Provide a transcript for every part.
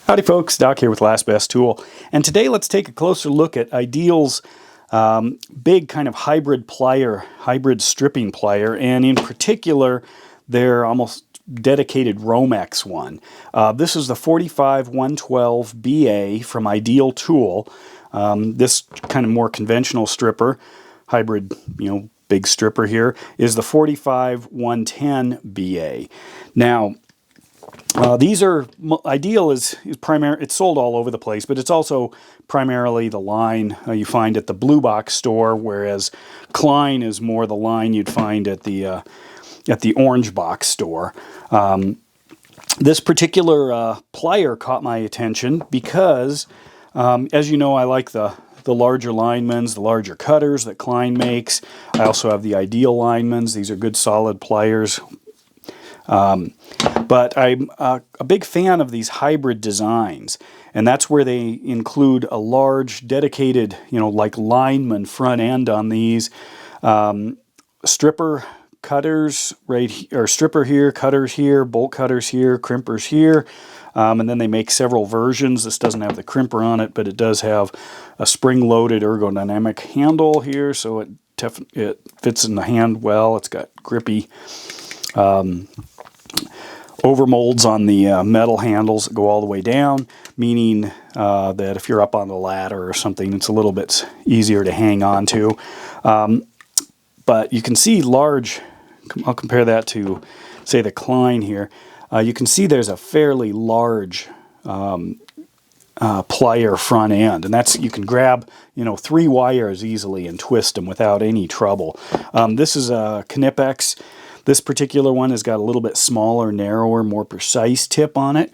Howdy folks, Doc here with Last Best Tool, and today let's take a closer look at Ideal's big kind of hybrid plier, hybrid stripping plier, and in particular their almost dedicated Romex one. This is the 45112BA from Ideal Tool. This kind of more conventional stripper, hybrid, big stripper here, is the 45110BA. Now, these are, Ideal is primary, it's sold all over the place, but it's also primarily the line you find at the blue box store, whereas Klein is more the line you'd find at the orange box store. This particular plier caught my attention because, as you know, I like the larger linemans, the larger cutters that Klein makes. I also have the Ideal linemans. These are good solid pliers. But I'm a big fan of these hybrid designs, and that's where they include a large dedicated, like lineman front end on these. Stripper cutters or stripper here, cutters here, bolt cutters here, crimpers here. And then they make several versions. This doesn't have the crimper on it, but it does have a spring-loaded ergodynamic handle here, so it fits in the hand well. It's got grippy overmolds on the metal handles that go all the way down, meaning that if you're up on the ladder or something, it's a little bit easier to hang on to. But you can see large, I'll compare that to, say, the Klein here. You can see there's a fairly large plier front end, and that's, you can grab 3 wires easily and twist them without any trouble. This is a Canipex. This particular one has got a little bit smaller, narrower, more precise tip on it.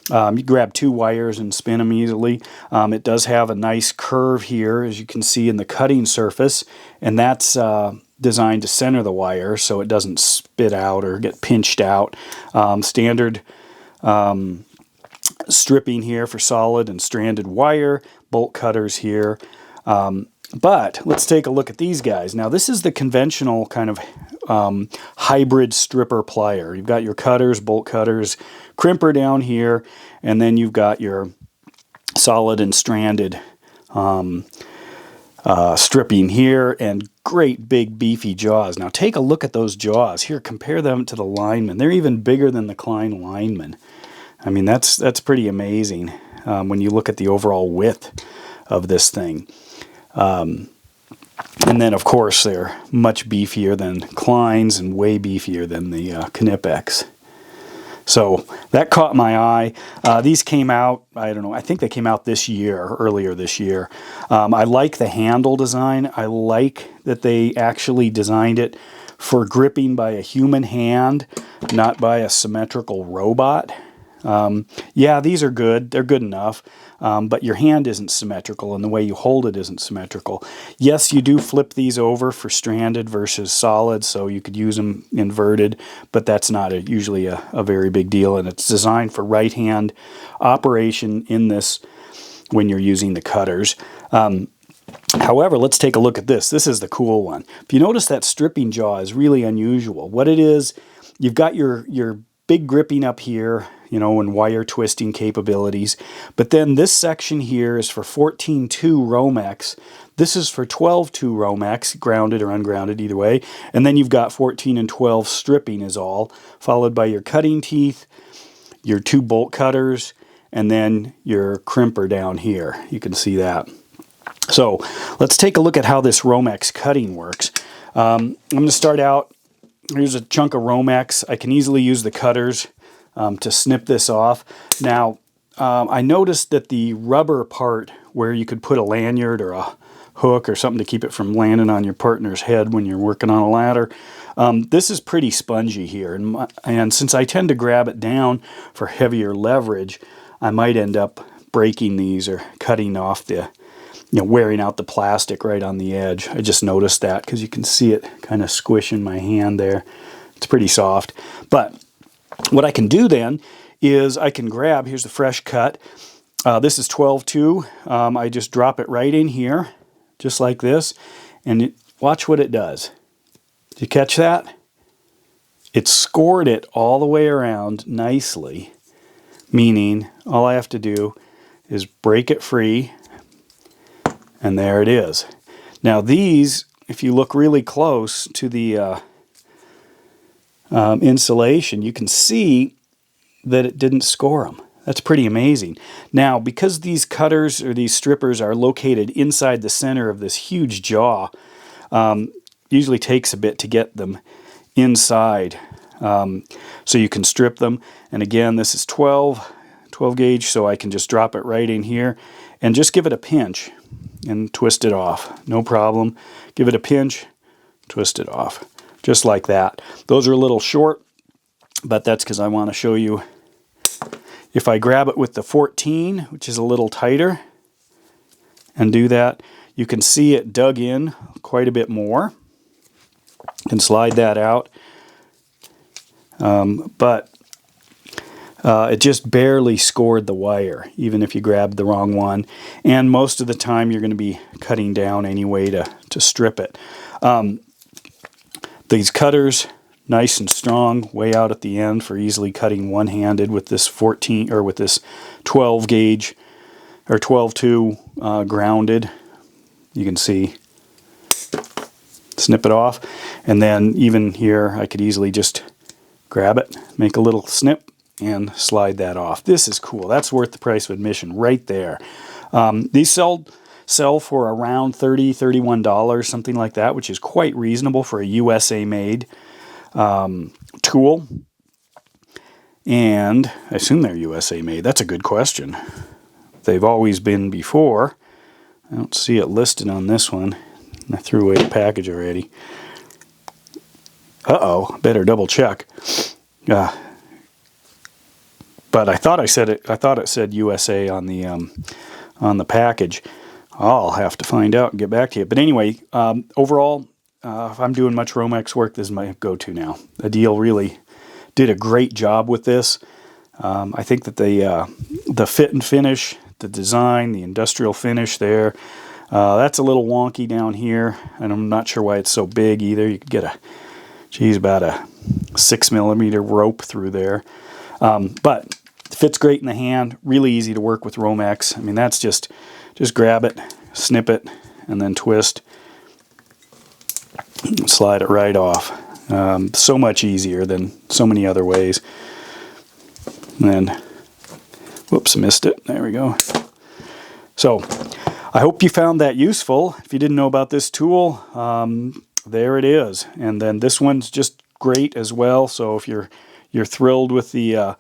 You grab 2 wires and spin them easily. It does have a nice curve here, as you can see in the cutting surface, and that's designed to center the wire so it doesn't spit out or get pinched out. Standard stripping here for solid and stranded wire, bolt cutters here. But let's take a look at these guys. Now, this is the conventional kind of hybrid stripper plier. You've got your cutters, bolt cutters, crimper down here, and then you've got your solid and stranded stripping here, and great big beefy jaws. Now take a look at those jaws. Here, compare them to the lineman. They're even bigger than the Klein lineman. I mean, that's pretty amazing when you look at the overall width of this thing. And then, of course, they're much beefier than Kleins and way beefier than the Canipex. So that caught my eye. These came out, I don't know, I think they came out this year, earlier this year. I like the handle design. I like that they actually designed it for gripping by a human hand, not by a symmetrical robot. Yeah, these are good. They're good enough. But your hand isn't symmetrical, and the way you hold it isn't symmetrical. Yes, you do flip these over for stranded versus solid, so you could use them inverted, but that's not usually a very big deal, and it's designed for right-hand operation in this when you're using the cutters. However, let's take a look at this. This is the cool one. If you notice, that stripping jaw is really unusual. What it is, you've got your big gripping up here, and wire twisting capabilities. But then this section here is for 14.2 Romex. This is for 12.2 Romex, grounded or ungrounded, either way. And then you've got 14 and 12 stripping is all, followed by your cutting teeth, your 2 bolt cutters, and then your crimper down here. You can see that. So let's take a look at how this Romex cutting works. I'm going to start out. Here's a chunk of Romex. I can easily use the cutters to snip this off. Now, I noticed that the rubber part where you could put a lanyard or a hook or something to keep it from landing on your partner's head when you're working on a ladder, this is pretty spongy here. And since I tend to grab it down for heavier leverage, I might end up breaking these or cutting off the, wearing out the plastic right on the edge. I just noticed that because you can see it kind of squishing my hand there. It's pretty soft. But what I can do then is I can grab, here's the fresh cut. This is 12.2. I just drop it right in here, just like this, and watch what it does. Did you catch that? It scored it all the way around nicely, meaning all I have to do is break it free, and there it is. Now these, if you look really close to the insulation, you can see that it didn't score them. That's pretty amazing. Now, because these cutters or these strippers are located inside the center of this huge jaw, usually takes a bit to get them inside. So you can strip them. And again, this is 12 gauge, so I can just drop it right in here and just give it a pinch and twist it off. No problem. Give it a pinch, twist it off. Just like that. Those are a little short, but that's because I want to show you. If I grab it with the 14, which is a little tighter, and do that, you can see it dug in quite a bit more. You can slide that out. But it just barely scored the wire, even if you grabbed the wrong one. And most of the time you're going to be cutting down anyway to strip it. These cutters, nice and strong, way out at the end for easily cutting one-handed with this 14 or with this 12 gauge or 12-2 grounded. You can see, snip it off, and then even here I could easily just grab it, make a little snip, and slide that off. This is cool. That's worth the price of admission right there. These sell for around $30, $31, something like that, which is quite reasonable for a USA made tool. And I assume they're USA made. That's a good question. They've always been before. I don't see it listed on this one. I threw away the package already. Uh-oh, better double check. But I thought it said USA on the package. I'll have to find out and get back to you. But anyway, overall, if I'm doing much Romex work, this is my go-to now. Adil really did a great job with this. I think that the fit and finish, the design, the industrial finish there, that's a little wonky down here, and I'm not sure why it's so big either. You could get about a 6mm rope through there. But it fits great in the hand, really easy to work with Romex. I mean, that's just grab it, snip it, and then twist, slide it right off. So much easier than so many other ways. And then, whoops, missed it. There we go. So, I hope you found that useful. If you didn't know about this tool, there it is. And then this one's just great as well. So if you're thrilled with the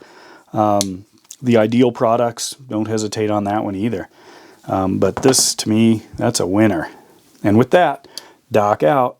Ideal products, don't hesitate on that one either. But this, to me, that's a winner. And with that, Doc out.